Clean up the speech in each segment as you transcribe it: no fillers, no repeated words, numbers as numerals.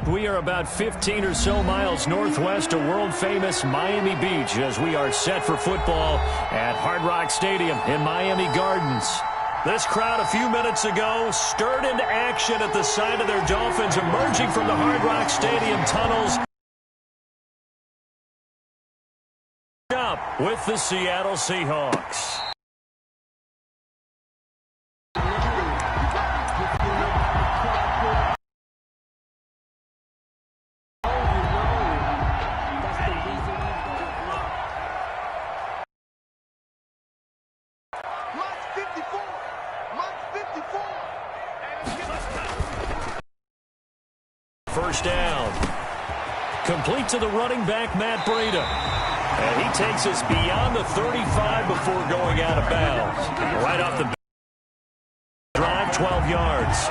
We are about 15 or so miles northwest of world-famous Miami Beach as we are set for football at Hard Rock Stadium in Miami Gardens. This crowd a few minutes ago stirred into action at the side of their Dolphins emerging from the Hard Rock Stadium tunnels up with the Seattle Seahawks. First down. Complete to the running back, Matt Breida. And he takes us beyond the 35 before going out of bounds. Right off the drive, 12 yards.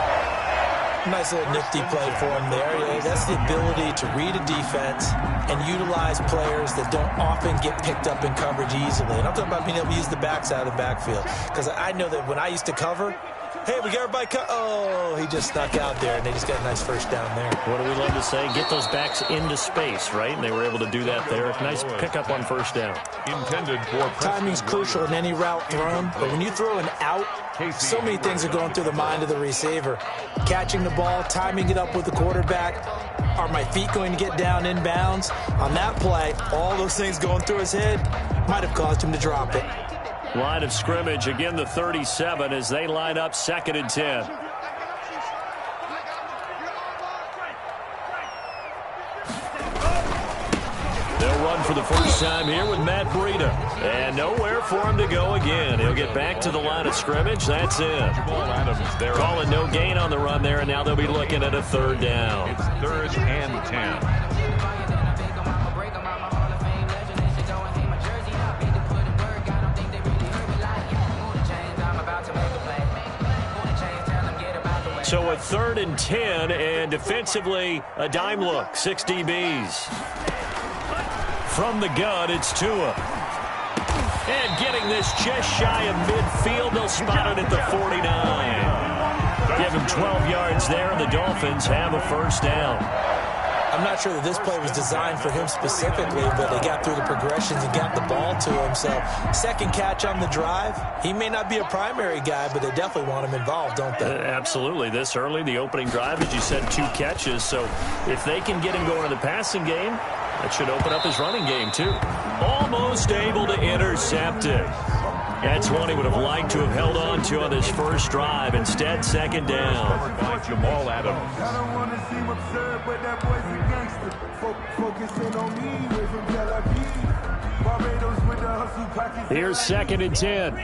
Nice little nifty play for him there. Yeah, that's the ability to read a defense and utilize players that don't often get picked up in coverage easily. And I'm talking about being able to use the backside of the backfield. Because I know that when I used to cover, hey, we got everybody oh, he just snuck out there, and they just got a nice first down there. What do we love to say? Get those backs into space, right? And they were able to do that there. Nice pickup on first down. Intended for timing's crucial in any route thrown, but when you throw an out, so many things are going through the mind of the receiver. Catching the ball, timing it up with the quarterback. Are my feet going to get down in bounds? On that play, all those things going through his head might have caused him to drop it. Line of scrimmage, again the 37 as they line up 2nd and 10. They'll run for the first time here with Matt Breida. And nowhere for him to go again. He'll get back to the line of scrimmage. That's it. Calling no gain on the run there, and now they'll be looking at a 3rd down. It's 3rd and 10. So a 3rd and 10, and defensively, a dime look, 6 DBs. From the gun, it's Tua. And getting this just shy of midfield, they'll spot it at the 49. Give him 12 yards there, and the Dolphins have a first down. I'm not sure that this play was designed for him specifically, but they got through the progressions and got the ball to him. So, 2nd catch on the drive. He may not be a primary guy, but they definitely want him involved, don't they? Absolutely. This early, the opening drive, as you said, 2 catches. So, if they can get him going in the passing game, that should open up his running game, too. Almost able to intercept it. That's one he would have liked to have held on to on this first drive. Instead, 2nd down. Jamal Adams. I don't want to seem absurd, but that boy's a gangster. Focusing on me, away from Tel Aviv. Barbados with the hustle pockets. Here's 2nd and 10.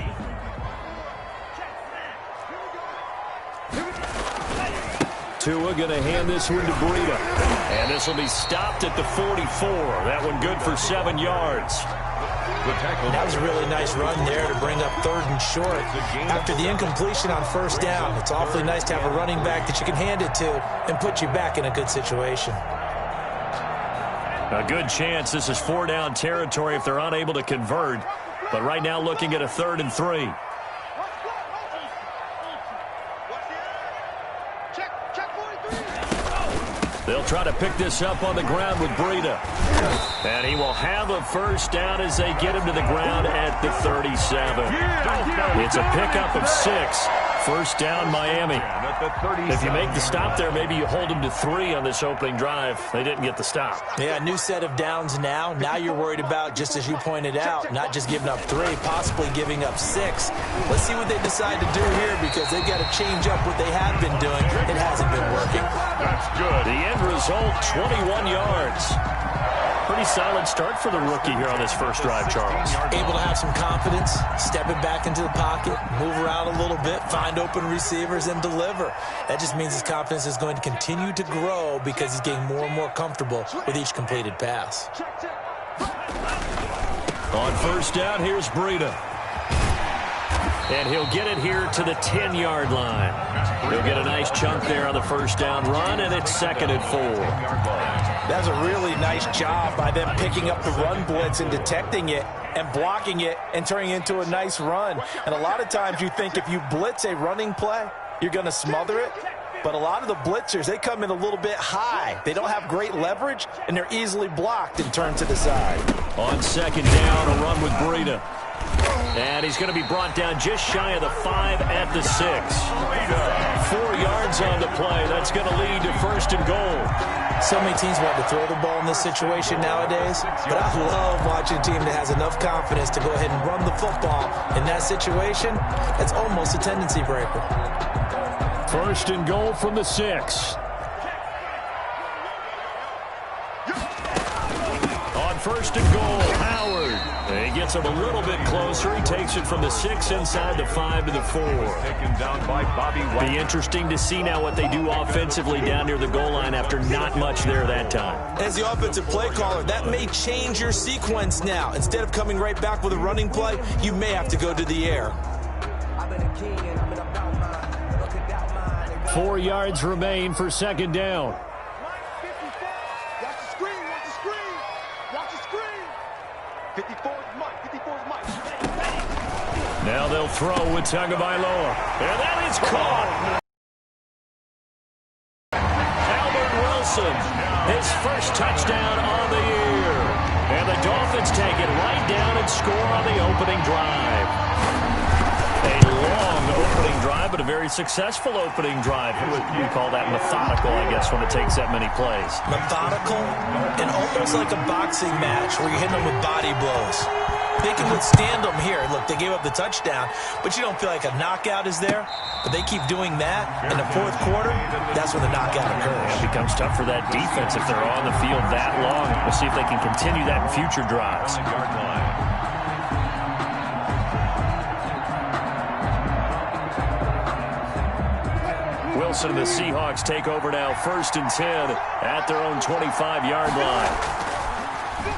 Tua going to hand this one to Breida. And this will be stopped at the 44. That one good for 7 yards. That was a really nice run there to bring up 3rd and short. After the incompletion on 1st down, it's awfully nice to have a running back that you can hand it to and put you back in a good situation. A good chance this is 4-down territory if they're unable to convert. But right now looking at a 3rd and 3. They'll try to pick this up on the ground with Breida. And he will have a first down as they get him to the ground at the 37. It's a pickup of 6. First down, Miami. If you make the stop there, maybe you hold them to 3 on this opening drive. They didn't get the stop. Yeah, new set of downs now. Now you're worried about, just as you pointed out, not just giving up 3, possibly giving up 6. Let's see what they decide to do here because they've got to change up what they have been doing. It hasn't been working. That's good. The end result, 21 yards. Pretty solid start for the rookie here on this first drive, Charles. Able to have some confidence, step it back into the pocket, move around a little bit, find open receivers, and deliver. That just means his confidence is going to continue to grow because he's getting more and more comfortable with each completed pass. On first down, here's Breida. And he'll get it here to the 10-yard line. He'll get a nice chunk there on the first down run, and it's 2nd and 4. That's a really nice job by them picking up the run blitz and detecting it and blocking it and turning it into a nice run. And a lot of times you think if you blitz a running play, you're going to smother it. But a lot of the blitzers, they come in a little bit high. They don't have great leverage, and they're easily blocked and turned to the side. On second down, a run with Breida. And he's going to be brought down just shy of the 5 at the 6. 4 yards on the play. That's going to lead to first and goal. So many teams want to throw the ball in this situation nowadays, but I love watching a team that has enough confidence to go ahead and run the football in that situation. That's almost a tendency breaker. First and goal from the 6. On first and goal, Howard. He gets him a little bit closer. He takes it from the 6 inside the 5 to the 4. Taken down by Bobby White. Be interesting to see now what they do offensively down near the goal line after not much there that time. As the offensive play caller, that may change your sequence now. Instead of coming right back with a running play, you may have to go to the air. 4 yards remain for second down. Watch the screen, watch the screen. Watch the screen. 54's Mike, 54's Mike. Now they'll throw with Tagovailoa. And that is caught. Albert Wilson, his first touchdown on the year. And the Dolphins take it right down and score on the opening drive. A long opening drive, but a very successful opening drive. We call that methodical, I guess, when it takes that many plays. Methodical and almost like a boxing match where you're hitting them with body blows. They can withstand them here. Look, they gave up the touchdown, but you don't feel like a knockout is there. But they keep doing that in the fourth quarter. That's when the knockout occurs. It becomes tough for that defense if they're on the field that long. We'll see if they can continue that in future drives. Yard line. Wilson and the Seahawks take over now, first and 10 at their own 25-yard line.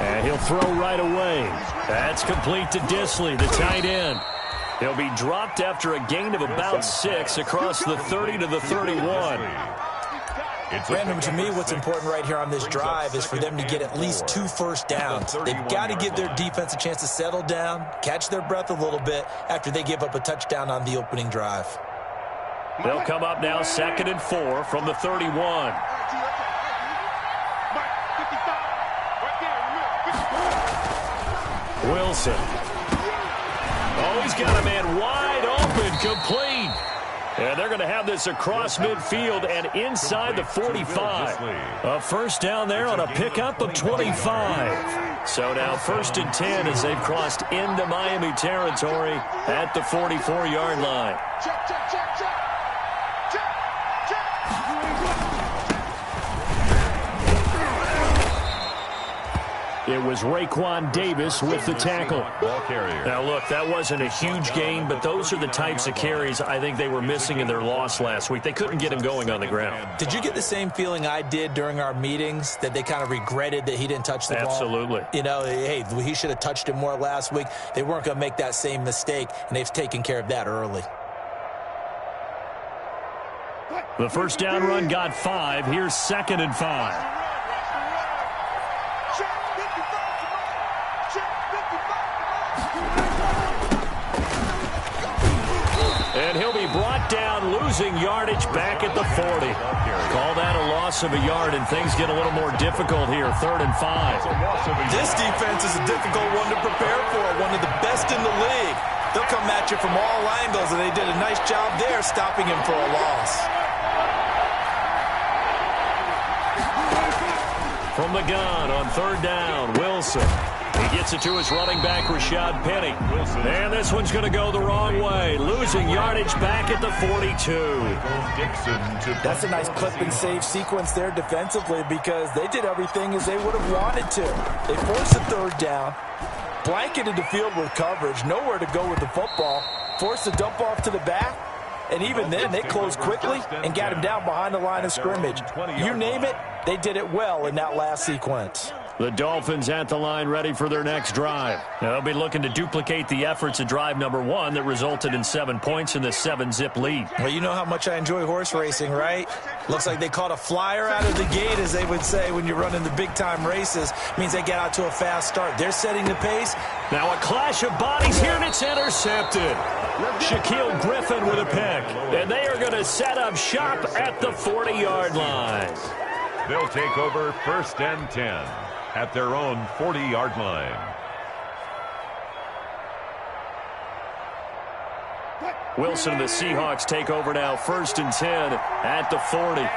And he'll throw right away. That's complete to Disley, the tight end. He'll be dropped after a gain of about 6 across the 30 to the 31. Random, to me, what's important right here on this drive is for them to get at least 2 first downs. They've got to give their defense a chance to settle down, catch their breath a little bit after they give up a touchdown on the opening drive. They'll come up now, 2nd and 4 from the 31. Wilson. Oh, he's got a man wide open, complete. And they're going to have this across midfield and inside the 45. A first down there on a pickup of 25. So now first and 10 as they've crossed into Miami territory at the 44-yard line. Check, check, check, check. It was Raekwon Davis with the tackle. Ball carrier. Now, look, that wasn't a huge gain, but those are the types of carries I think they were missing in their loss last week. They couldn't get him going on the ground. Did you get the same feeling I did during our meetings, that they kind of regretted that he didn't touch the ball? Absolutely. You know, hey, he should have touched it more last week. They weren't going to make that same mistake, and they've taken care of that early. The first down run got 5. Here's 2nd and 5. And he'll be brought down, losing yardage back at the 40. Call that a loss of a yard, and things get a little more difficult here, 3rd and 5. This defense is a difficult one to prepare for, one of the best in the league. They'll come at you from all angles, and they did a nice job there stopping him for a loss. From the gun on 3rd down, Wilson. He gets it to his running back, Rashad Penny. And this one's going to go the wrong way. Losing yardage back at the 42. That's a nice clip and save sequence there defensively, because they did everything as they would have wanted to. They forced the 3rd down, blanketed the field with coverage, nowhere to go with the football, forced the dump off to the back, and even then they closed quickly and got him down behind the line of scrimmage. You name it, they did it well in that last sequence. The Dolphins at the line, ready for their next drive. Now, they'll be looking to duplicate the efforts of drive number 1 that resulted in 7 points in this 7-zip lead. Well, you know how much I enjoy horse racing, right? Looks like they caught a flyer out of the gate, as they would say when you're running the big-time races. Means they get out to a fast start. They're setting the pace. Now a clash of bodies here, and it's intercepted. Shaquille Griffin with a pick. And they are going to set up shop at the 40-yard line. They'll take over 1st and 10 at their own 40-yard line. Wilson and the Seahawks take over now, 1st and 10 at the 40.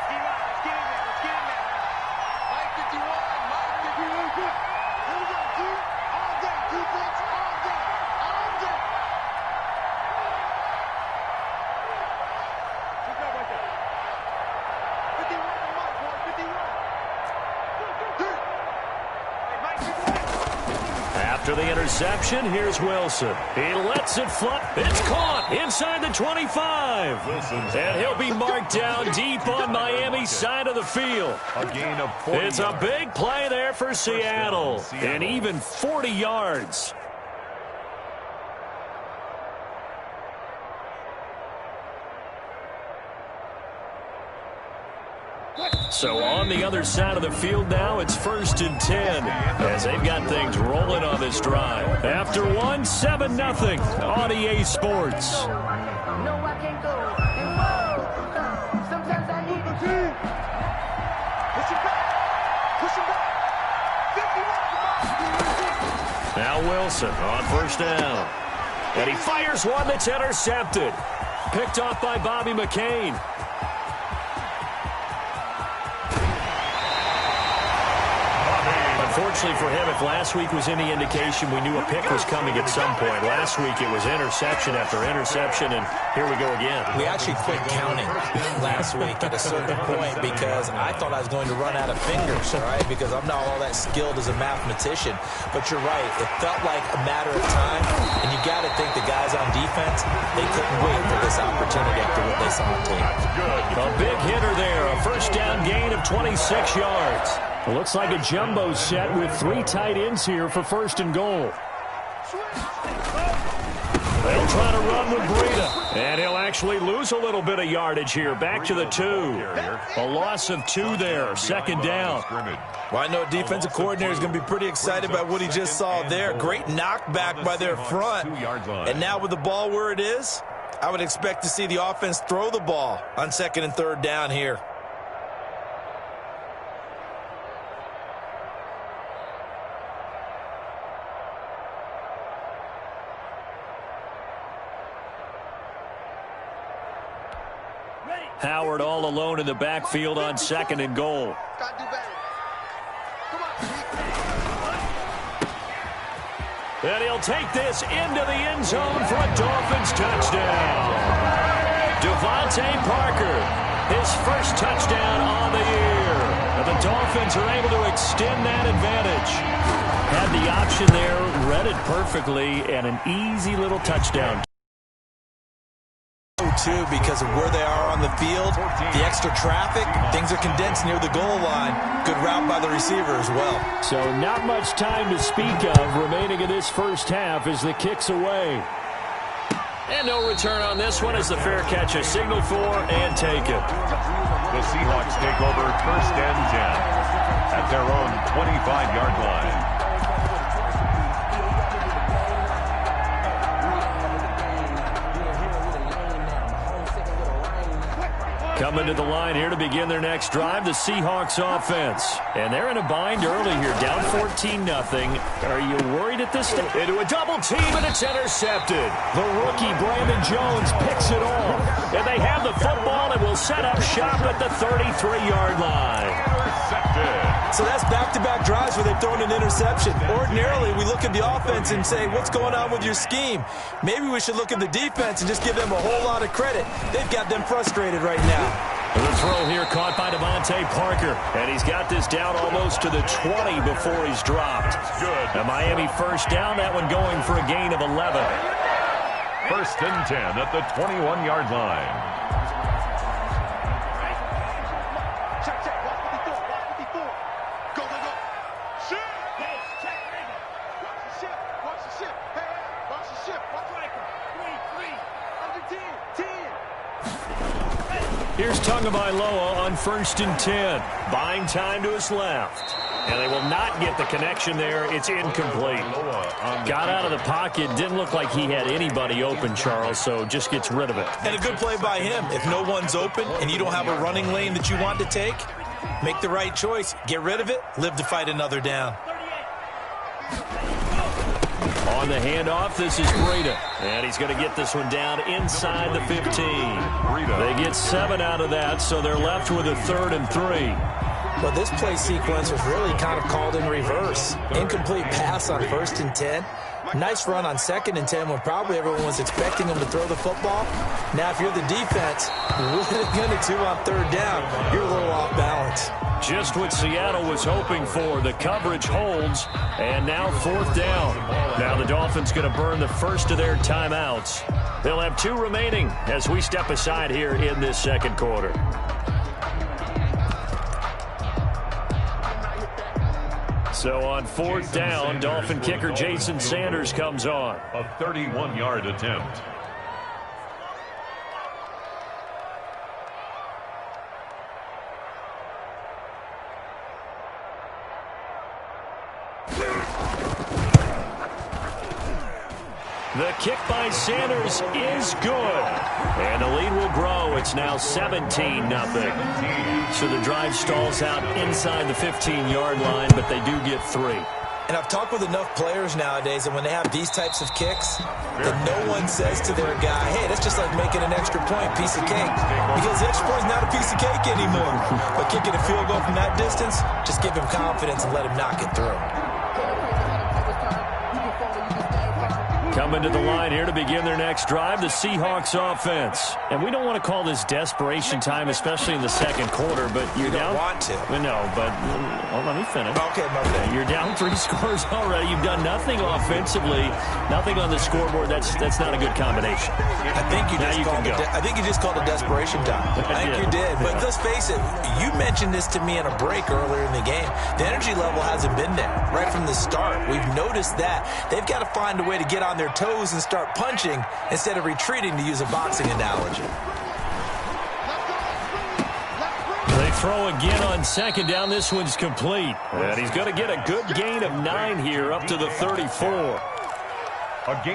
After the interception, here's Wilson. He lets it fly. It's caught inside the 25. And he'll be marked down deep on Miami's side of the field. A gain of 40 It's a big play there for Seattle. And even 40 yards. So on the other side of the field now, it's 1st and 10 as they've got things rolling on this drive. After one, 7-0 on EA Sports. Now Wilson on 1st down. And he fires one that's intercepted. Picked off by Bobby McCain. Unfortunately for him, if last week was any indication, we knew a pick was coming at some point. Last week it was interception after interception, and here we go again. We actually quit counting last week at a certain point because I thought I was going to run out of fingers, all right, because I'm not all that skilled as a mathematician. But you're right. It felt like a matter of time, and you got to think the guys on defense, they couldn't wait for this opportunity after what they saw on tape. A big hitter there, a 1st down gain of 26 yards. It looks like a jumbo set with 3 tight ends here for 1st and goal. They'll try to run with Breida. And he'll actually lose a little bit of yardage here. Back to the 2. A loss of 2 there. 2nd down. Well, I know defensive coordinator is going to be pretty excited about what he just saw there. Great knockback by their front. And now with the ball where it is, I would expect to see the offense throw the ball on 2nd and 3rd down here. Howard all alone in the backfield on 2nd and goal. And he'll take this into the end zone for a Dolphins touchdown. Devontae Parker, his 1st touchdown on the year. And the Dolphins are able to extend that advantage. Had the option there, read it perfectly, and an easy little touchdown. Too, because of where they are on the field, the extra traffic, things are condensed near the goal line. Good route by the receiver as well. So not much time to speak of remaining in this 1st half as the kick's away. And no return on this one as the fair catch is signaled for and taken. The Seahawks take over 1st and 10 at their own 25-yard line. Coming to the line here to begin their next drive, the Seahawks offense. And they're in a bind early here, down 14-0. Are you worried at this stage? Into a double team, and it's intercepted. The rookie, Brandon Jones, picks it off. And they have the football and will set up shop at the 33-yard line. So that's back-to-back drives where they've thrown an interception. Ordinarily, we look at the offense and say, what's going on with your scheme? Maybe we should look at the defense and just give them a whole lot of credit. They've got them frustrated right now. The throw here caught by Devontae Parker. And he's got this down almost to the 20 before he's dropped. A Miami 1st down, that one going for a gain of 11. 1st and 10 at the 21-yard line. Here's Tagovailoa on 1st and 10. Buying time to his left. And they will not get the connection there. It's incomplete. Got out of the pocket. Didn't look like he had anybody open, Charles, so just gets rid of it. And a good play by him. If no one's open and you don't have a running lane that you want to take, make the right choice. Get rid of it. Live to fight another down. On the handoff, this is Breida. And he's going to get this one down inside the 15. They get 7 out of that, so they're left with a 3rd and 3. Well, this play sequence was really kind of called in reverse. Incomplete pass on 1st and 10. Nice run on 2nd and 10 when probably everyone was expecting him to throw the football. Now, if you're the defense, what are they going to do on 3rd down? You're a little off balance. Just what Seattle was hoping for. The coverage holds, and now 4th down. Now the Dolphins going to burn the first of their timeouts. They'll have 2 remaining as we step aside here in this 2nd quarter. So on 4th down, Dolphin kicker Jason Sanders comes on. A 31-yard attempt. The kick by Sanders is good. And the lead will grow. It's now 17-0. So the drive stalls out inside the 15-yard line, but they do get 3. And I've talked with enough players nowadays, and when they have these types of kicks, that no one says to their guy, hey, that's just like making an extra point, piece of cake. Because the extra point is not a piece of cake anymore. But kicking a field goal from that distance, just give him confidence and let him knock it through. Coming to the line here to begin their next drive, the Seahawks offense. And we don't want to call this desperation time, especially in the 2nd quarter, but you're down. You don't want to. No, but let me finish. Okay, my bad. You're down 3 scores already. You've done nothing offensively, nothing on the scoreboard. That's not a good combination. I think you just called it desperation time. I think you did. But let's face it, you mentioned this to me in a break earlier in the game. The energy level hasn't been there right from the start. We've noticed that. They've got to find a way to get on their toes and start punching instead of retreating, to use a boxing analogy. They throw again on 2nd down. This one's complete. And he's going to get a good gain of 9 here up to the 34.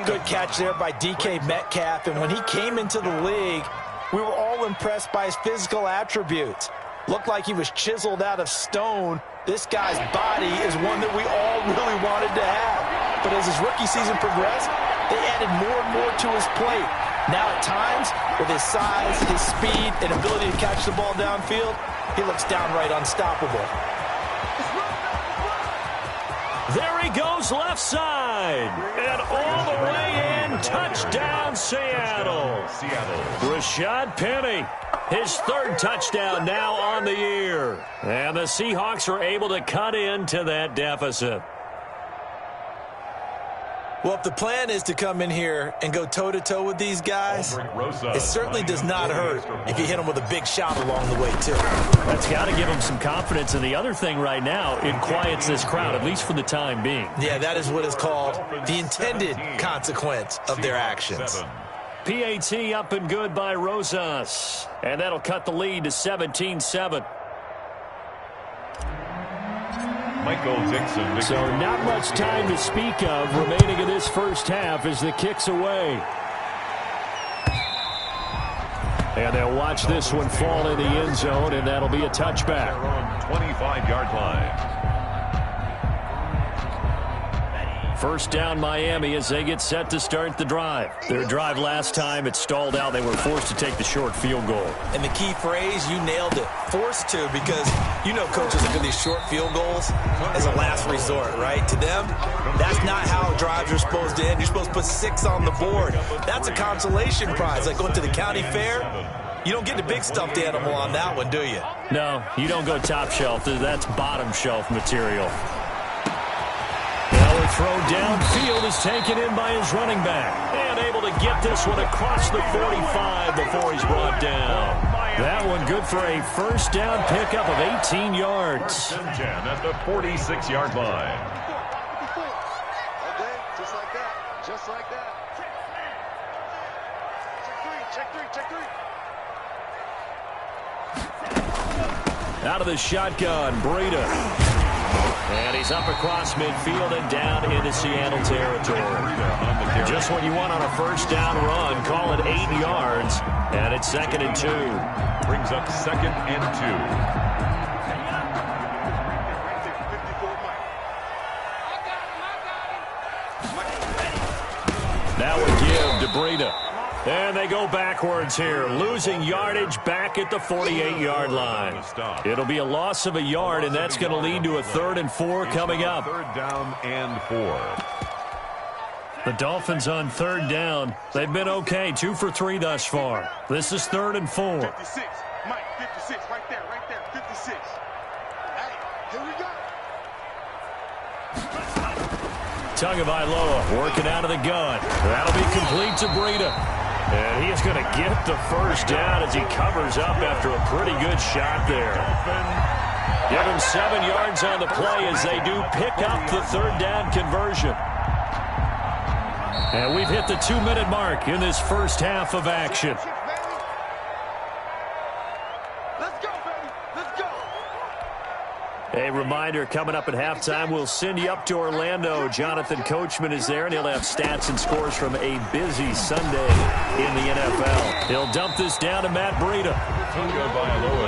Good catch there by DK Metcalf. And when he came into the league, we were all impressed by his physical attributes. Looked like he was chiseled out of stone. This guy's body is one that we all really wanted to have. But as his rookie season progressed, they added more and more to his plate. Now at times, with his size, his speed, and ability to catch the ball downfield, he looks downright unstoppable. There he goes left side. And all the way in, touchdown Seattle. Rashad Penny, his 3rd touchdown now on the year. And the Seahawks are able to cut into that deficit. Well, if the plan is to come in here and go toe-to-toe with these guys, it certainly does not hurt if you hit them with a big shot along the way, too. That's got to give them some confidence. And the other thing right now, it quiets this crowd, at least for the time being. Yeah, that is what is called the intended consequence of their actions. PAT up and good by Rosas. And that'll cut the lead to 17-7. Michael Dixon. So not much time to speak of remaining in this first half as the kick's away. And they'll watch this one fall in the end zone, and that'll be a touchback. 25-yard line. First down Miami as they get set to start the drive. Their drive last time, it stalled out. They were forced to take the short field goal. And the key phrase, you nailed it. Forced to, because you know coaches look at these short field goals as a last resort, right? To them, that's not how drives are supposed to end. You're supposed to put 6 on the board. That's a consolation prize, like going to the county fair. You don't get the big stuffed animal on that one, do you? No, you don't go top shelf. That's bottom shelf material. Now a throw downfield is taken in by his running back. And able to get this one across the 45 before he's brought down. That one good for a first down pickup of 18 yards. At the 46-yard line. Okay, just like that. Just like that. Check three. Out of the shotgun, Breida. And he's up across midfield and down into Seattle territory. Just what you want on a first down run. Call it 8 yards. And it's 2nd and 2. Brings up 2nd and 2. Now we give to Breida. And they go backwards here, losing yardage back at the 48-yard line. It'll be a loss of a yard, and that's going to lead to a 3rd and 4 coming up. 3rd down and 4. The Dolphins on 3rd down. They've been okay, 2 for 3 thus far. This is 3rd and 4. 56, Mike, 56, right there, 56. Hey, here we go. Tagovailoa working out of the gun. That'll be complete to Breida. And he is going to get the first down as he covers up after a pretty good shot there. Give him 7 yards on the play as they do pick up the 3rd down conversion. And we've hit the 2-minute mark in this first half of action. A reminder, coming up at halftime, we'll send you up to Orlando. Jonathan Coachman is there, and he'll have stats and scores from a busy Sunday in the NFL. He'll dump this down to Matt Breida.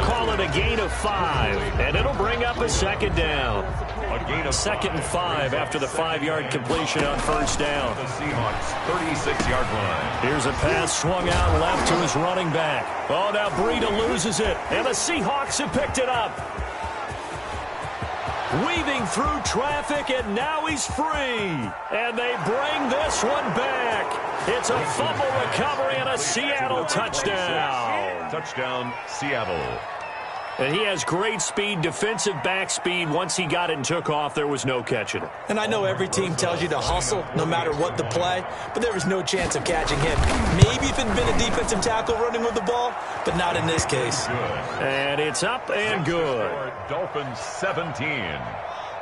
Call it a gain of 5, and it'll bring up a 2nd down. A gain of 2nd and 5 after the 5-yard completion on first down. The Seahawks 36-yard line. Here's a pass swung out left to his running back. Oh, now Breida loses it, and the Seahawks have picked it up. Weaving through traffic, and now he's free. And they bring this one back. It's a fumble recovery and a Seattle touchdown. Touchdown, Seattle. And he has great speed, defensive back speed. Once he got it and took off, there was no catching him. And I know every team tells you to hustle no matter what the play, but there was no chance of catching him. Maybe if it had been a defensive tackle running with the ball, but not in this case. And it's up and good. Dolphins 17.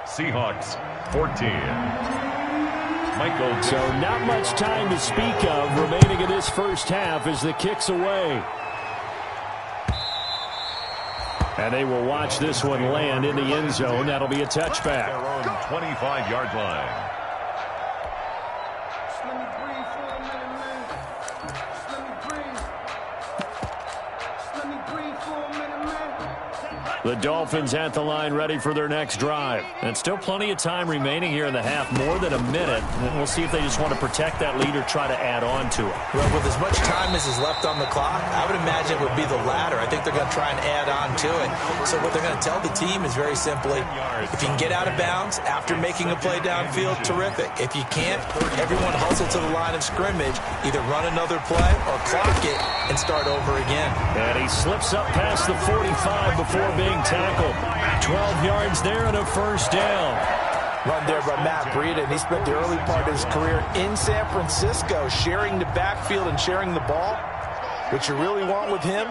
Seahawks 14. Michael. So not much time to speak of remaining in this first half as the kick's away. And they will watch this one land in the end zone. That'll be a touchback. Their own 25-yard line. Let me breathe for a minute, man. Let me breathe. Let me breathe for a minute, man. The Dolphins at the line ready for their next drive. And still plenty of time remaining here in the half, more than a minute. And we'll see if they just want to protect that lead or try to add on to it. Well, with as much time as is left on the clock, I would imagine it would be the latter. I think they're going to try and add on to it. So what they're going to tell the team is very simply, if you can get out of bounds after making a play downfield, terrific. If you can't, everyone hustle to the line of scrimmage, either run another play or clock it and start over again. And he slips up past the 45 before being tackled. 12 yards there and a first down. Run there by Matt Breida, and he spent the early part of his career in San Francisco sharing the backfield and sharing the ball. What you really want with him,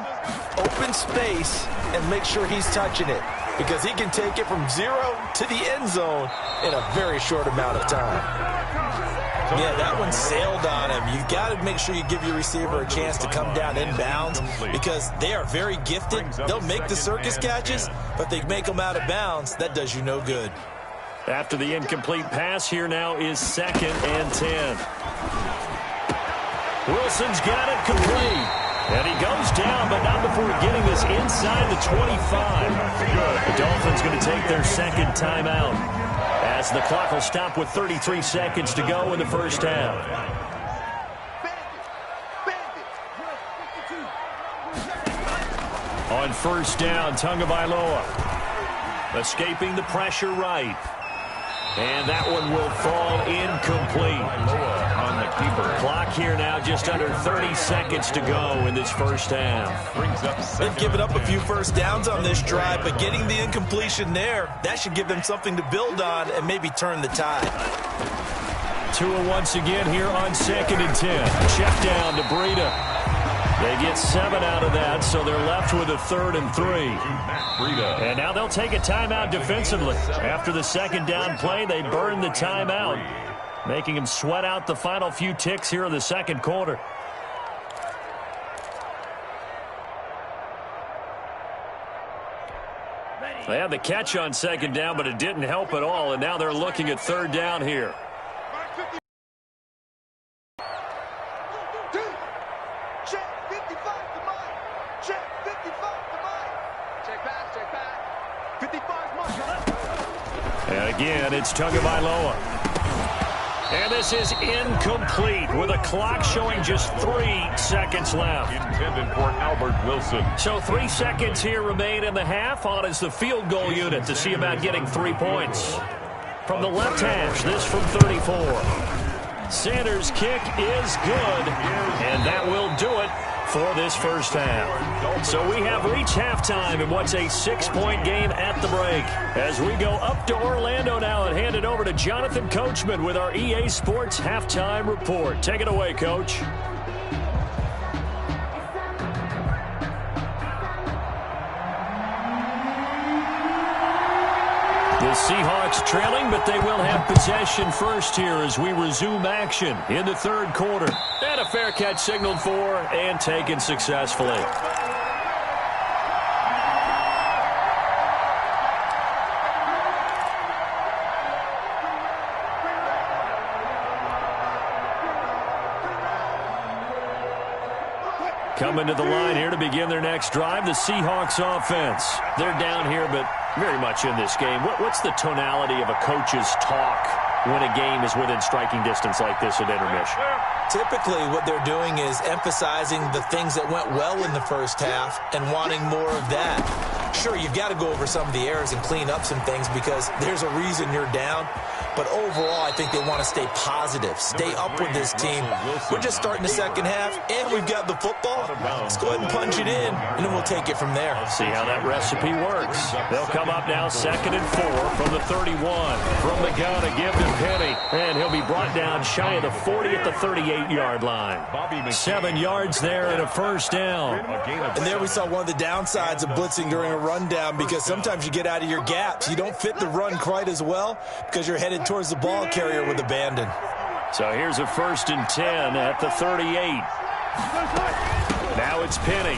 open space and make sure he's touching it, because he can take it from 0 to the end zone in a very short amount of time. Yeah, that one sailed on him. You've got to make sure you give your receiver a chance to come down inbounds, because they are very gifted. They'll make the circus catches, but they make them out of bounds. That does you no good. After the incomplete pass, here now is 2nd and 10. Wilson's got it complete. And he goes down, but not before getting this inside the 25. The Dolphins going to take their 2nd timeout, as the clock will stop with 33 seconds to go in the first half. On first down, Tagovailoa escaping the pressure right. And that one will fall incomplete. On the keeper. Clock here now, just under 30 seconds to go in this first half. Brings up They've given up a few first downs on this drive, but getting the incompletion there, that should give them something to build on and maybe turn the tide. Tua once again here on 2nd and 10. Check down to Breida. They get 7 out of that, so they're left with a 3rd and 3. And now they'll take a timeout defensively. After the 2nd down play, they burn the timeout, making them sweat out the final few ticks here in the 2nd quarter. They had the catch on second down, but it didn't help at all, and now they're looking at third down here. Check 55 to Mike. Check 55 to Mike. Check back, check back. 55 Mike. And again, it's Tagovailoa. And this is incomplete with a clock showing just 3 seconds left. Intended for Albert Wilson. So 3 seconds here remain in the half. On is the field goal unit to see about getting 3 points. From the left hash, this from 34. Sanders' kick is good, and that will do it for this first half. So we have reached halftime in what's a 6-point game at the break. As we go up to Orlando now and hand it over to Jonathan Coachman with our EA Sports Halftime Report. Take it away, Coach. The Seahawks trailing, but they will have possession first here as we resume action in the third quarter. And a fair catch signaled for and taken successfully. Coming to the line here to begin their next drive, the Seahawks offense. They're down here, but very much in this game. What's the tonality of a coach's talk when a game is within striking distance like this at intermission? Typically, what they're doing is emphasizing the things that went well in the first half and wanting more of that. Sure, you've got to go over some of the errors and clean up some things because there's a reason you're down. But overall, I think they want to stay positive, stay up with this team. We're just starting the second half, and we've got the football. Let's go ahead and punch it in, and then we'll take it from there. See how that recipe works. They'll come up now 2nd and 4 from the 31. From the gun, a give to Penny, and he'll be brought down shy of the 40 at the 38-yard line. 7 yards there and a first down. And there we saw one of the downsides of blitzing during a rundown because sometimes you get out of your gaps. You don't fit the run quite as well because you're headed towards the ball carrier with abandon. So here's a 1st and 10 at the 38. Now it's Penny.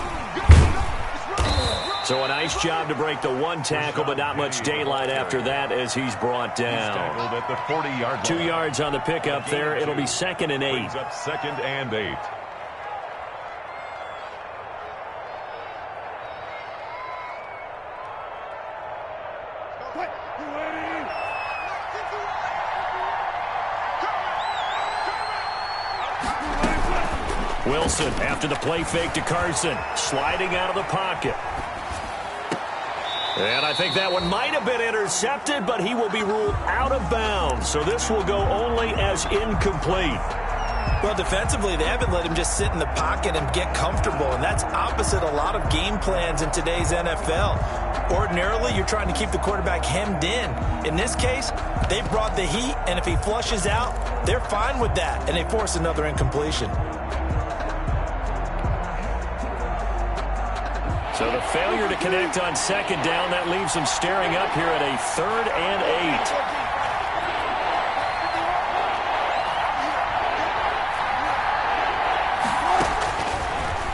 So a nice job to break the one tackle, but not much daylight after that as he's brought down. At the 40-yard line. 2 yards on the pickup there. It'll be 2nd and 8. Brings up 2nd and 8. Wilson after the play fake to Carson, sliding out of the pocket. And I think that one might have been intercepted, but he will be ruled out of bounds. So this will go only as incomplete. Well, defensively, they haven't let him just sit in the pocket and get comfortable, and that's opposite a lot of game plans in today's NFL. Ordinarily, you're trying to keep the quarterback hemmed in. In this case, they brought the heat, and if he flushes out, they're fine with that, and they force another incompletion. So the failure to connect on 2nd down, that leaves them staring up here at a 3rd and 8.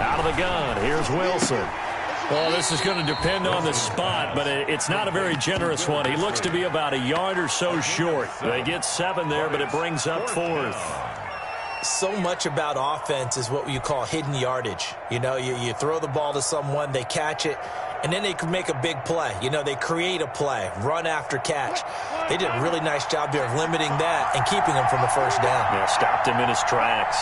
Out of the gun, here's Wilson. Well, this is going to depend on the spot, but it's not a very generous one. He looks to be about a yard or so short. They get 7 there, but it brings up 4th. So much about offense is what you call hidden yardage. You know, you throw the ball to someone, they catch it, and then they can make a big play. You know, they create a play, run after catch. They did a really nice job there of limiting that and keeping him from a first down. Yeah, stopped him in his tracks.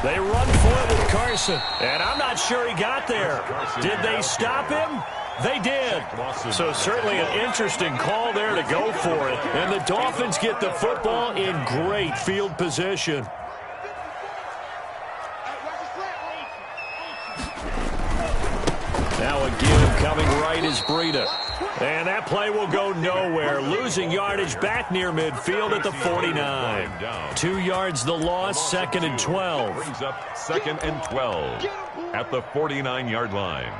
They run for it with Carson, and I'm not sure he got there. Did they stop him? They did. So certainly an interesting call there to go for it. And the Dolphins get the football in great field position. Now a give coming right is Breida. And that play will go nowhere. Losing yardage back near midfield at the 49. 2 yards the loss, 2nd and 12. Brings up 2nd and 12 at the 49-yard line.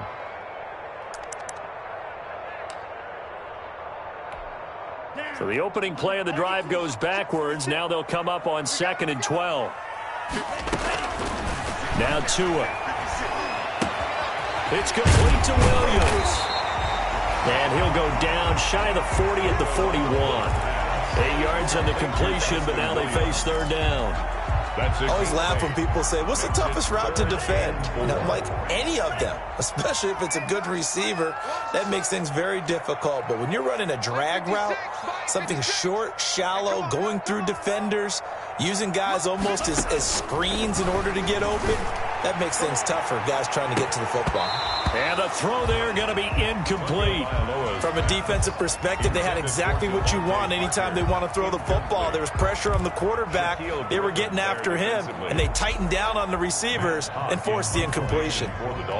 So the opening play of the drive goes backwards. Now they'll come up on 2nd and 12. Now Tua. It's complete to Williams. And he'll go down shy of the 40 at the 41. 8 yards on the completion, but now they face third down. I always laugh when people say, what's the toughest route to defend? And I'm like, any of them, especially if it's a good receiver. That makes things very difficult. But when you're running a drag route, something short, shallow, going through defenders, using guys almost as screens in order to get open, that makes things tougher, guys trying to get to the football. And the throw there going to be incomplete. From a defensive perspective, they had exactly what you want anytime they want to throw the football. There was pressure on the quarterback. They were getting after him, and they tightened down on the receivers and forced the incompletion.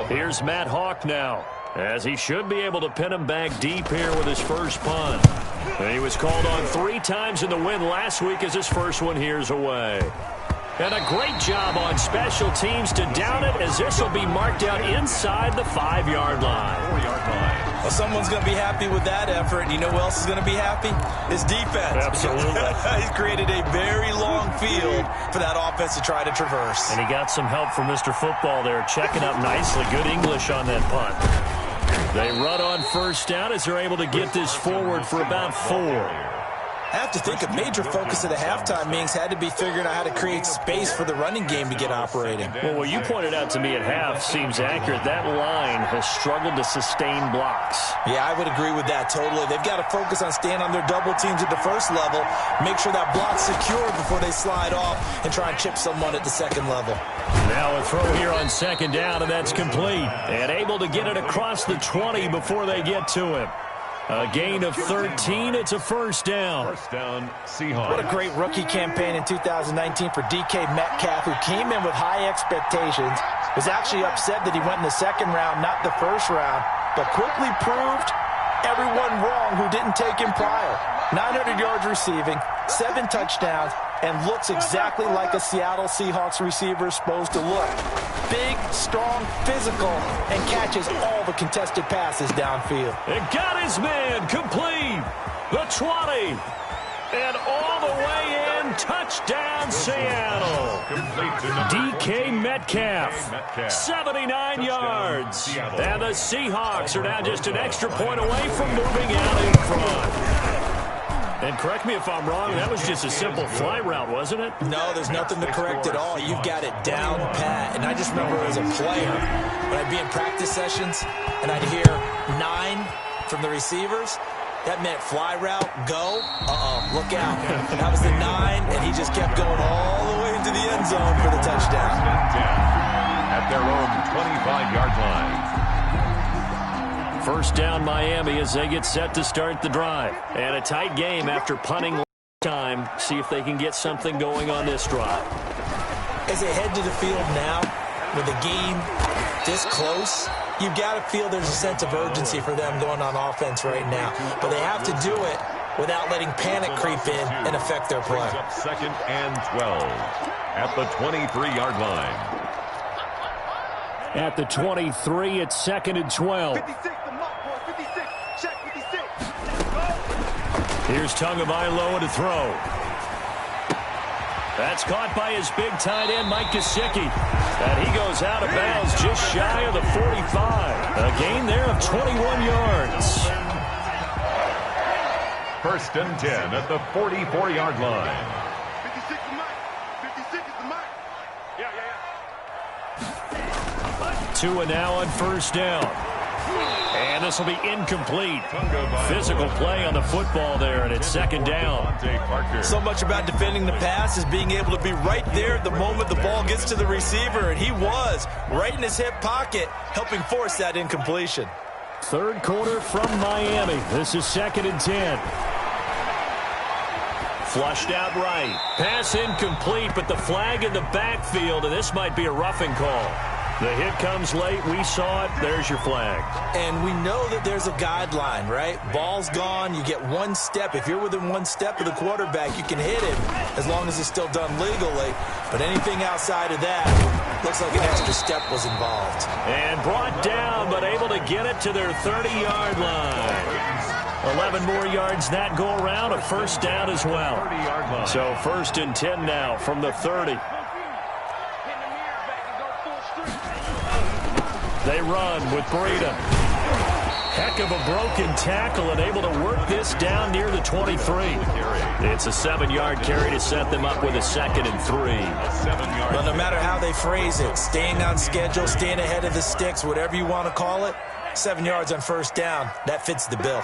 Here's Matt Hawk now, as he should be able to pin him back deep here with his first punt. And he was called on 3 times in the win last week as his first one here's away. And a great job on special teams to down it, as this will be marked out inside the 5-yard line. 4-yard line. Well, someone's going to be happy with that effort, and you know who else is going to be happy? His defense. Absolutely. He's created a very long field for that offense to try to traverse. And he got some help from Mr. Football there, checking up nicely. Good English on that punt. They run on first down as they're able to get this forward for about 4. I have to think a major focus of the halftime meetings had to be figuring out how to create space for the running game to get operating. Well, what you pointed out to me at half seems accurate. That line has struggled to sustain blocks. Yeah, I would agree with that totally. They've got to focus on staying on their double teams at the first level, make sure that block's secure before they slide off and try and chip someone at the second level. Now a throw here on second down, and that's complete. And able to get it across the 20 before they get to him. A gain of 13. It's a first down. First down, Seahawks. What a great rookie campaign in 2019 for DK Metcalf, who came in with high expectations, was actually upset that he went in the second round, not the first round, but quickly proved everyone wrong who didn't take him prior. 900 yards receiving, 7 touchdowns, and looks exactly like a Seattle Seahawks receiver is supposed to look. Big, strong, physical, and catches all the contested passes downfield. It got his man complete. The 20. And all the way in. Touchdown, Seattle. DK Metcalf. 79 yards. And the Seahawks are now just an extra point away from moving out in front. And correct me if I'm wrong, that was just a simple fly route, wasn't it? No, there's nothing to correct at all. You've got it down pat. And I just remember as a player, when I'd be in practice sessions and I'd hear 9 from the receivers, that meant fly route, go, look out. That was the 9, and he just kept going all the way into the end zone for the touchdown. At their own 25-yard line. First down, Miami, as they get set to start the drive. And a tight game after punting last time. See if they can get something going on this drive. As they head to the field now, with the game this close, you've got to feel there's a sense of urgency for them going on offense right now. But they have to do it without letting panic creep in and affect their play. Up 2nd and 12 at the 23-yard line. At the 23, it's 2nd and 12. 56, the mark, boy. 56. Check 56. Here's Tagovailoa to throw. That's caught by his big tight end, Mike Gesicki. And he goes out of bounds just shy of the 45. A gain there of 21 yards. 1st and 10 at the 44-yard line. 56 the mark. 56 is the mark. Yeah. Tua now on first down. And this will be incomplete. Physical play on the football there, and it's 2nd down. So much about defending the pass is being able to be right there at the moment the ball gets to the receiver, and he was right in his hip pocket, helping force that incompletion. Third quarter from Miami. This is 2nd and 10. Flushed out right. Pass incomplete, but the flag in the backfield, and this might be a roughing call. The hit comes late. We saw it. There's your flag. And we know that there's a guideline, right? Ball's gone. You get 1 step. If you're within 1 step of the quarterback, you can hit him as long as it's still done legally. But anything outside of that, looks like an extra step was involved. And brought down, but able to get it to their 30-yard line. 11 more yards that go around. A first down as well. So 1st and 10 now from the 30. They run with Breida. Heck of a broken tackle and able to work this down near the 23. It's a 7-yard carry to set them up with a 2nd and 3. Well, no matter how they phrase it, staying on schedule, staying ahead of the sticks, whatever you want to call it, 7 yards on first down, that fits the bill.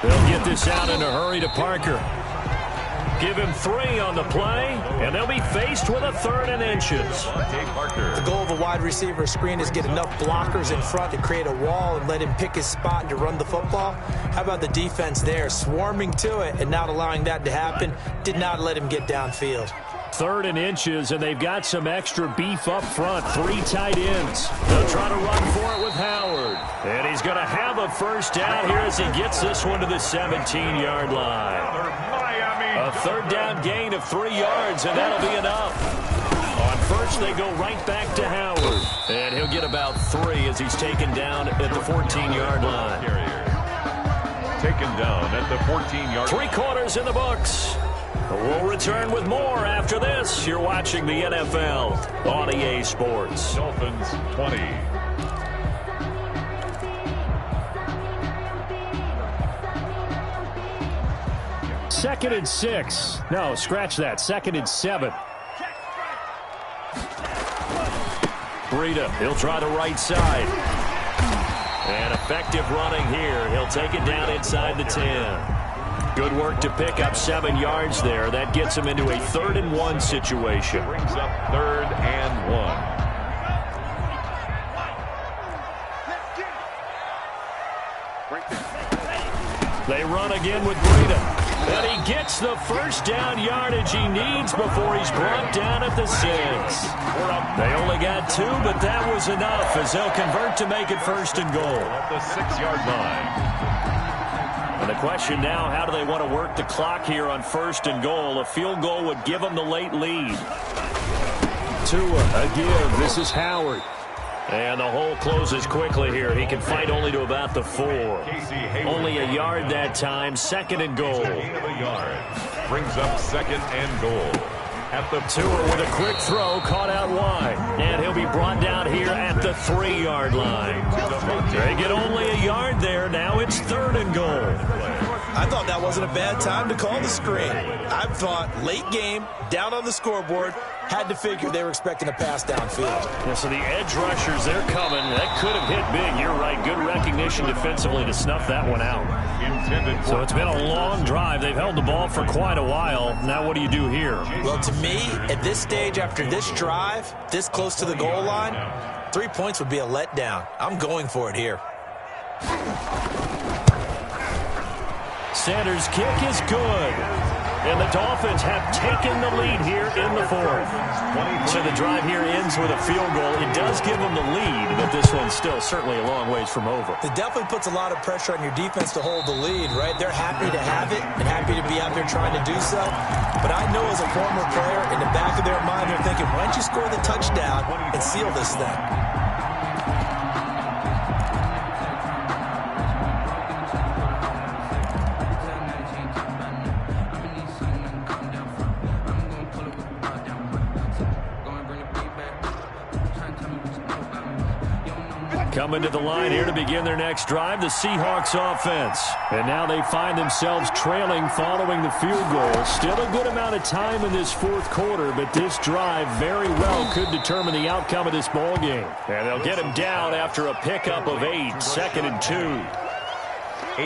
They'll get this out in a hurry to Parker. Give him 3 on the play, and they'll be faced with a 3rd and inches. The goal of a wide receiver screen is get enough blockers in front to create a wall and let him pick his spot to run the football. How about the defense there, swarming to it and not allowing that to happen? Did not let him get downfield. 3rd and inches, and they've got some extra beef up front. 3 tight ends. They'll try to run for it with Howard. And he's going to have a first down here as he gets this one to the 17-yard line. A 3rd down gain of 3 yards, and that'll be enough. On first, they go right back to Howard. And he'll get about 3 as he's taken down at the 14-yard line. Taken down at the 14-yard line. 3 quarters in the books. We'll return with more after this. You're watching the NFL on EA Sports. Dolphins 20. Second and 6. No, scratch that. 2nd and 7. Breida, he'll try the right side. And effective running here. He'll take it down inside the 10. Good work to pick up 7 yards there. That gets him into a 3rd and 1 situation. Brings up 3rd and 1. They run again with Breida. And he gets the first down yardage he needs before he's brought down at the 6. They only got 2, but that was enough as they'll convert to make it 1st and goal. At the 6-yard line. And the question now, how do they want to work the clock here on 1st and goal? A field goal would give them the late lead. Tua again. This is Howard. And the hole closes quickly here. He can fight only to about the 4. Only a yard that time. 2nd and goal. Gain of a yard. Brings up 2nd and goal. At the Tua with a quick throw, caught out wide. And he'll be brought down here at the 3-yard line. They get only a yard there. Now it's 3rd and goal. I thought that wasn't a bad time to call the screen. I thought late game, down on the scoreboard, had to figure they were expecting a pass downfield. Yeah, so the edge rushers, they're coming. That could have hit big. You're right. Good recognition defensively to snuff that one out. So it's been a long drive. They've held the ball for quite a while. Now what do you do here? Well, to me, at this stage, after this drive, this close to the goal line, 3 points would be a letdown. I'm going for it here. Sanders' kick is good. And the Dolphins have taken the lead here in the 4th. So the drive here ends with a field goal. It does give them the lead, but this one's still certainly a long ways from over. It definitely puts a lot of pressure on your defense to hold the lead, right? They're happy to have it and happy to be out there trying to do so. But I know as a former player, in the back of their mind, they're thinking, why don't you score the touchdown and seal this thing? Coming to the line here to begin their next drive, the Seahawks offense. And now they find themselves trailing following the field goal. Still a good amount of time in this 4th quarter, but this drive very well could determine the outcome of this ball game. And they'll get him down after a pickup of 8, 2nd and 2.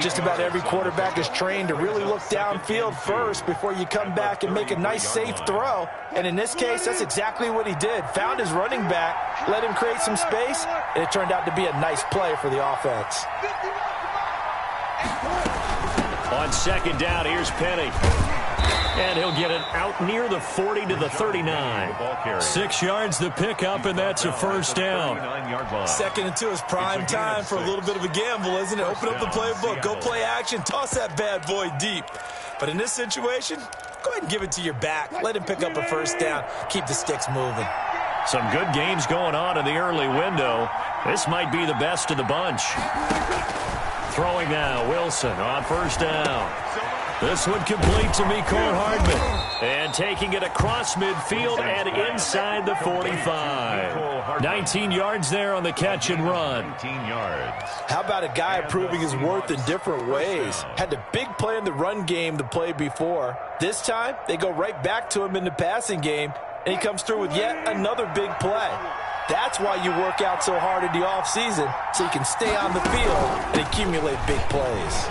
Just about every quarterback is trained to really look downfield first before you come back and make a nice, safe throw. And in this case, that's exactly what he did. Found his running back, let him create some space, and it turned out to be a nice play for the offense. On 2nd down, here's Penny. And he'll get it out near the 40 to the 39. 6 yards the pickup, and that's a first down. 2nd and 2 is prime time for a little bit of a gamble, isn't it? Open up the playbook, go play action, toss that bad boy deep. But in this situation, go ahead and give it to your back. Let him pick up a first down. Keep the sticks moving. Some good games going on in the early window. This might be the best of the bunch. Throwing now, Wilson on first down. This one complete to Mecole Hardman. And taking it across midfield and inside the 45. 19 yards there on the catch and run. 19 yards. How about a guy proving his worth in different ways? Had a big play in the run game the play before. This time, they go right back to him in the passing game, and he comes through with yet another big play. That's why you work out so hard in the offseason, so you can stay on the field and accumulate big plays.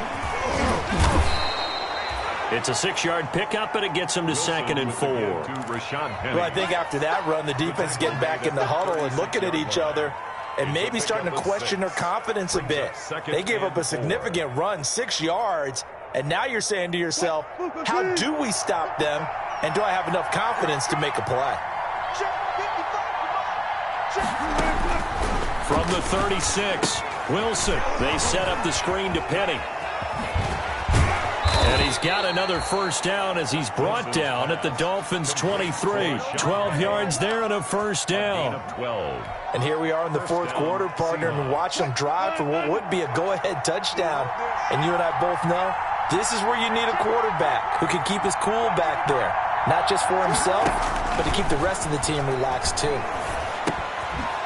It's a 6-yard pickup, and it gets him to 2nd and 4. Well, I think after that run, the defense is getting back in the huddle and looking at each other and maybe starting to question their confidence a bit. They gave up a significant run, 6 yards, and now you're saying to yourself, how do we stop them, and do I have enough confidence to make a play? From the 36, Wilson. They set up the screen to Penny. And he's got another first down as he's brought down at the Dolphins' 23. 12 yards there and a first down. And here we are in the fourth quarter, partner, and watch them drive for what would be a go-ahead touchdown. And you and I both know this is where you need a quarterback who can keep his cool back there. Not just for himself, but to keep the rest of the team relaxed too.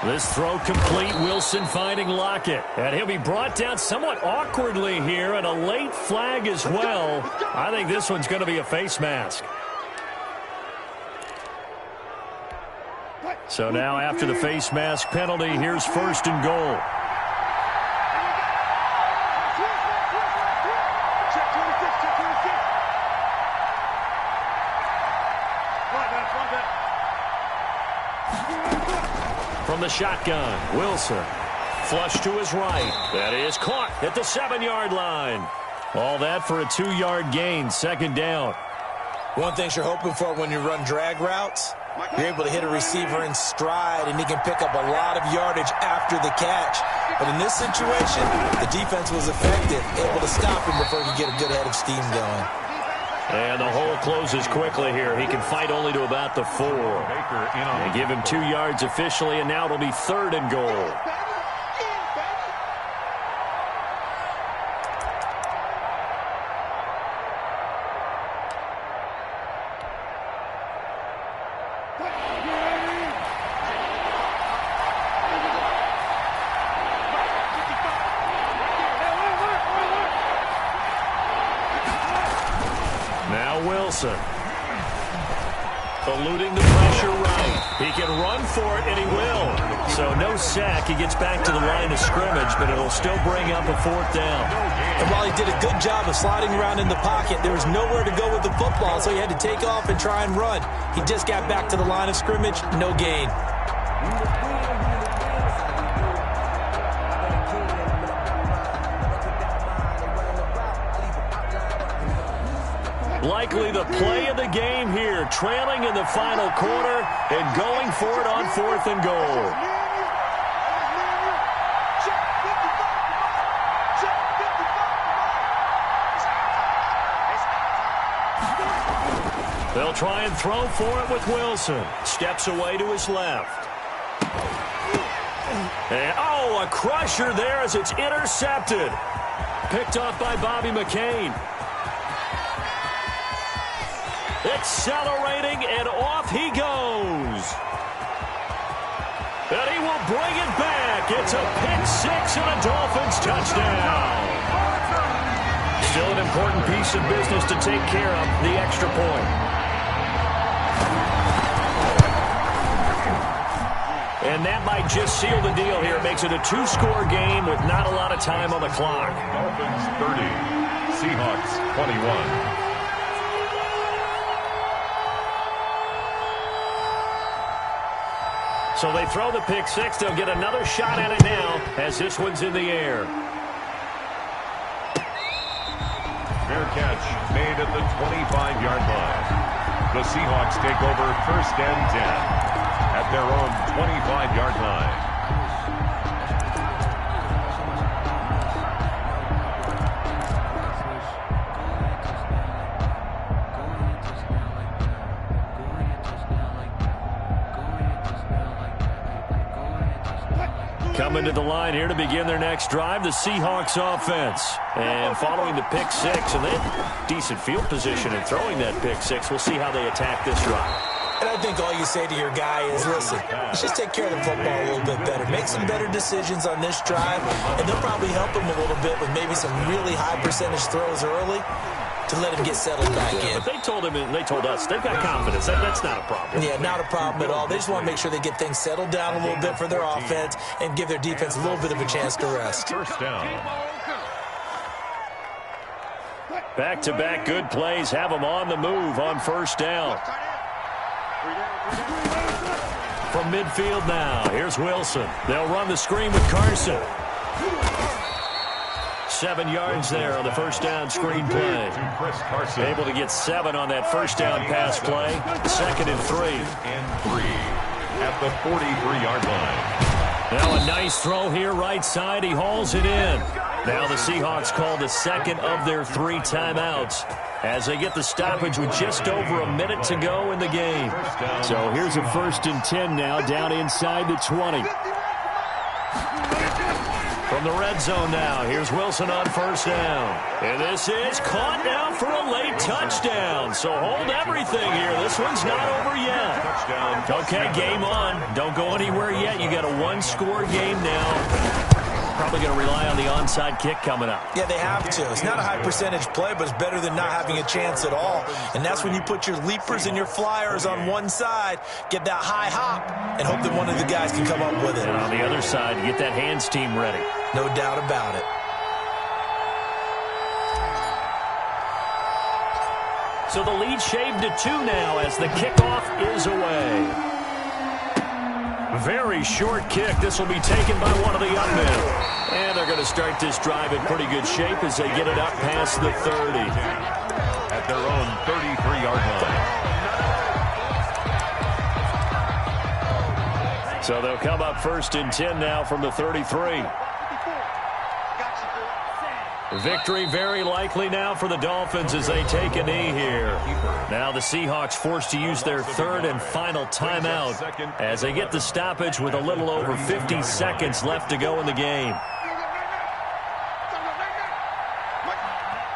This throw complete, Wilson finding Lockett. And he'll be brought down somewhat awkwardly here, and a late flag as well. I think this one's going to be a face mask. So now after the face mask penalty, here's 1st and goal. From the shotgun, Wilson. Flush to his right. That is caught at the 7-yard line. All that for a 2-yard gain, 2nd down. One thing you're hoping for when you run drag routes, you're able to hit a receiver in stride, and he can pick up a lot of yardage after the catch. But in this situation, the defense was effective, able to stop him before he could get a good head of steam going. And the hole closes quickly here. He can fight only to about the 4. They give him 2 yards officially, and now it'll be 3rd and goal. Wilson. Eluding the pressure right. He can run for it, and he will. So no sack. He gets back to the line of scrimmage, but it'll still bring up a 4th down. And while he did a good job of sliding around in the pocket, there was nowhere to go with the football, so he had to take off and try and run. He just got back to the line of scrimmage, no gain. Likely the play of the game here, trailing in the final quarter and going for it on 4th and goal. They'll try and throw for it with Wilson. Steps away to his left. And, a crusher there as it's intercepted. Picked off by Bobby McCain. Accelerating, and off he goes. And he will bring it back. It's a pick 6 and a Dolphins touchdown. Still an important piece of business to take care of, the extra point. And that might just seal the deal here. It makes it a 2-score game with not a lot of time on the clock. Dolphins 30, Seahawks 21. So they throw the pick 6. They'll get another shot at it now as this one's in the air. Fair catch made at the 25-yard line. The Seahawks take over 1st and 10 at their own 25-yard line. Coming to the line here to begin their next drive, the Seahawks offense. And following the pick six, and they have decent field position in throwing that pick six. We'll see how they attack this drive. And I think all you say to your guy is, listen, let's just take care of the football a little bit better. Make some better decisions on this drive, and they'll probably help him a little bit with maybe some really high percentage throws early to let him get settled back in. But they told him, and they told us, they've got confidence. That's not a problem. Yeah, not a problem at all. They just want to make sure they get things settled down a little bit for their offense and give their defense a little bit of a chance to rest. First down. Back-to-back good plays have them on the move on first down. From midfield now, here's Wilson. They'll run the screen with Carson. 7 yards there on the first down screen play. Able to get 7 on that first down pass play. 2nd and 3. And 3 at the 43-yard line. Now a nice throw here right side. He hauls it in. Now the Seahawks call the second of their 3 timeouts as they get the stoppage with just over a minute to go in the game. So here's a 1st and 10 now down inside the 20. From the red zone now, here's Wilson on first down. And this is caught now for a late touchdown. So hold everything here. This one's not over yet. Okay, game on. Don't go anywhere yet. You got a 1-score game now. Probably going to rely on the onside kick coming up. Yeah, they have to. It's not a high percentage play, but it's better than not having a chance at all. And that's when you put your leapers and your flyers on one side, get that high hop, and hope that one of the guys can come up with it. And on the other side, get that hands team ready. No doubt about it. So the lead shaved to 2 now as the kickoff is away. Very short kick. This will be taken by one of the young men. And they're going to start this drive in pretty good shape as they get it up past the 30. At their own 33-yard line. So they'll come up 1st and 10 now from the 33. Victory very likely now for the Dolphins as they take a knee here. Now the Seahawks forced to use their 3rd and final timeout as they get the stoppage with a little over 50 seconds left to go in the game.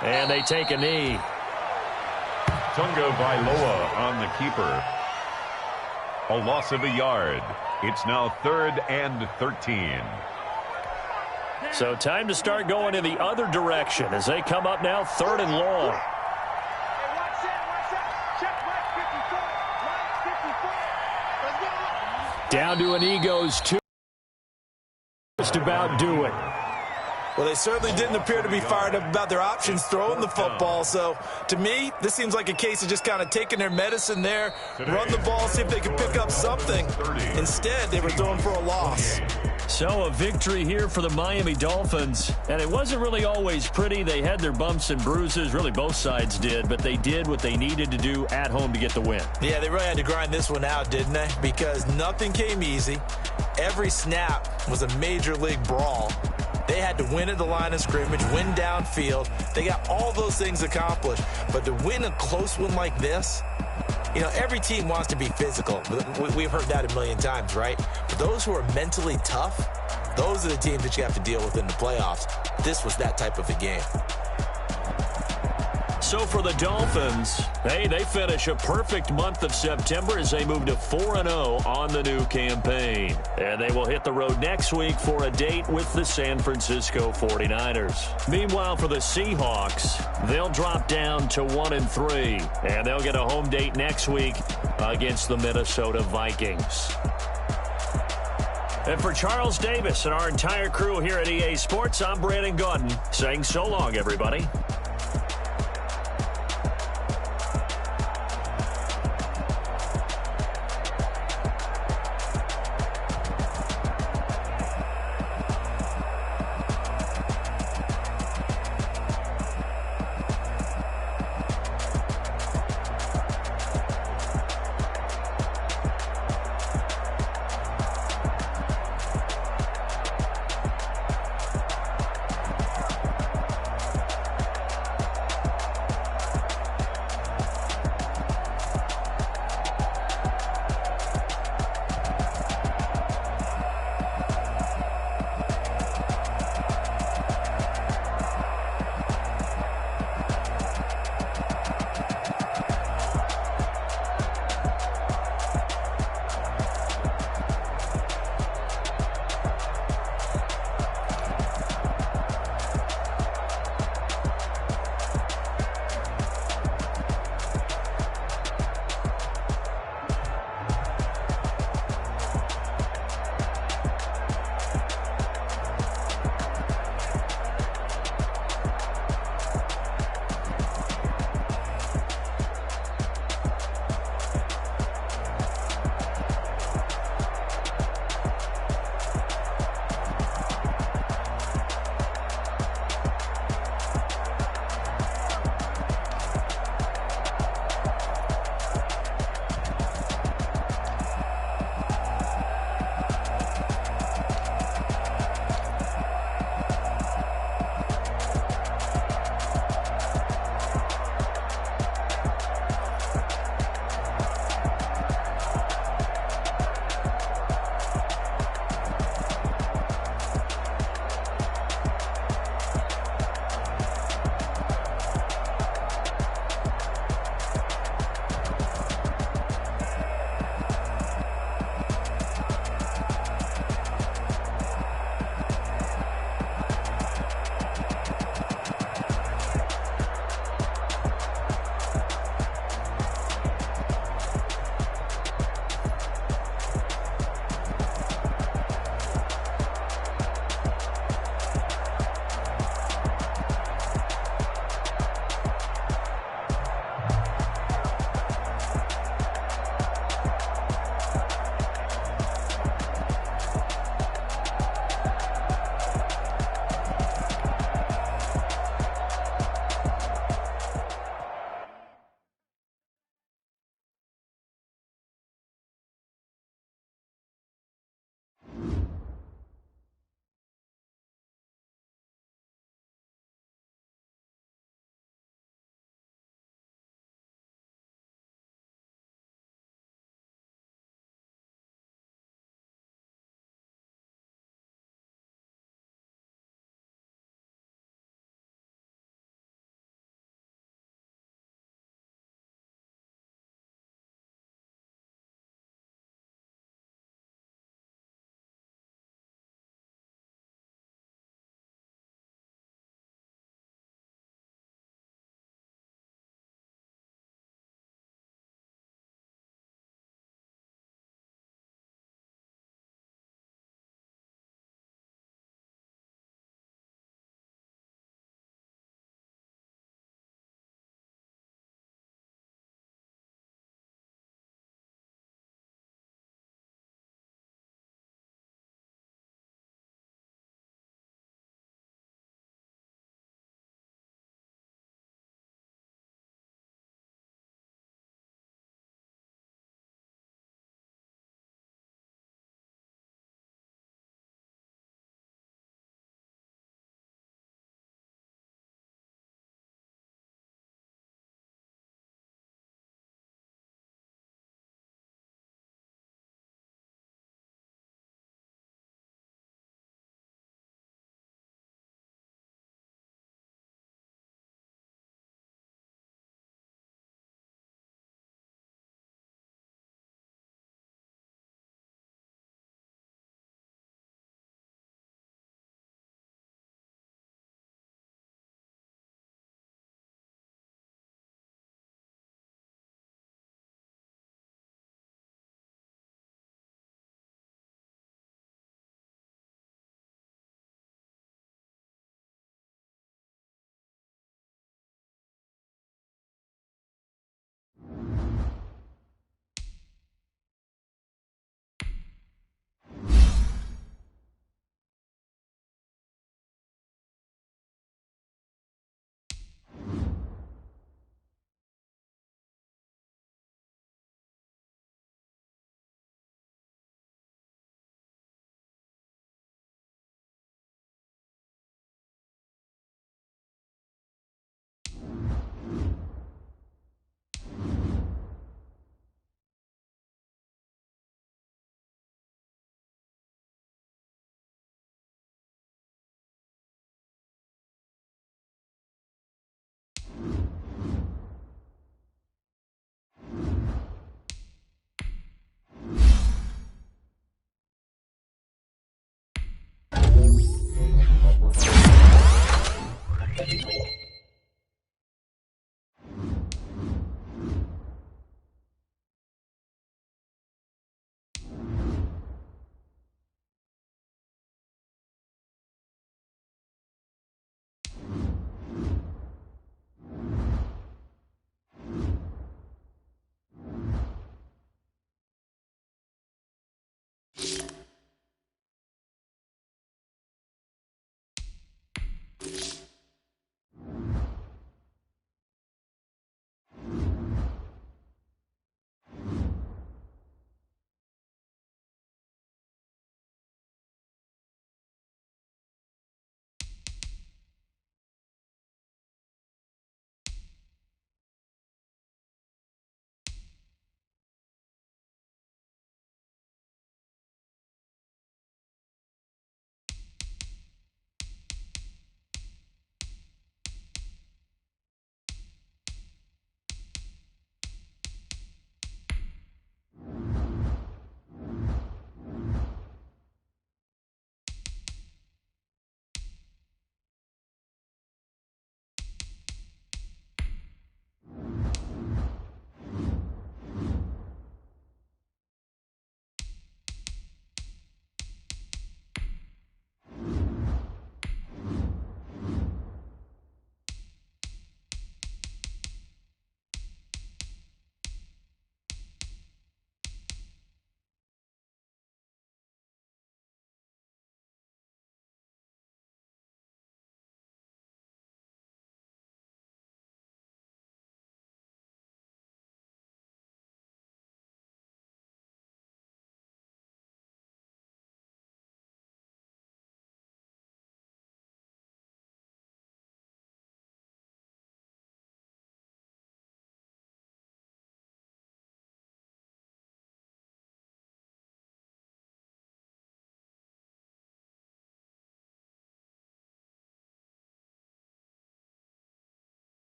And they take a knee. Tunga Vailoa on the keeper. A loss of a yard. It's now 3rd and 13. So time to start going in the other direction as they come up now 3rd and long. Down to an Eagles 2. Just about do it. Well, they certainly didn't appear to be fired up about their options throwing the football. So, to me, this seems like a case of just kind of taking their medicine there, run the ball, see if they can pick up something. Instead, they were throwing for a loss. So a victory here for the Miami Dolphins. And it wasn't really always pretty. They had their bumps and bruises. Really, both sides did. But they did what they needed to do at home to get the win. Yeah, they really had to grind this one out, didn't they? Because nothing came easy. Every snap was a major league brawl. They had to win at the line of scrimmage, win downfield. They got all those things accomplished. But to win a close one like this, you know, every team wants to be physical. We've heard that a million times, right? But those who are mentally tough, those are the teams that you have to deal with in the playoffs. This was that type of a game. So for the Dolphins, hey, they finish a perfect month of September as they move to 4-0 on the new campaign. And they will hit the road next week for a date with the San Francisco 49ers. Meanwhile, for the Seahawks, they'll drop down to 1-3. And they'll get a home date next week against the Minnesota Vikings. And for Charles Davis and our entire crew here at EA Sports, I'm Brandon Gaudin saying so long, everybody.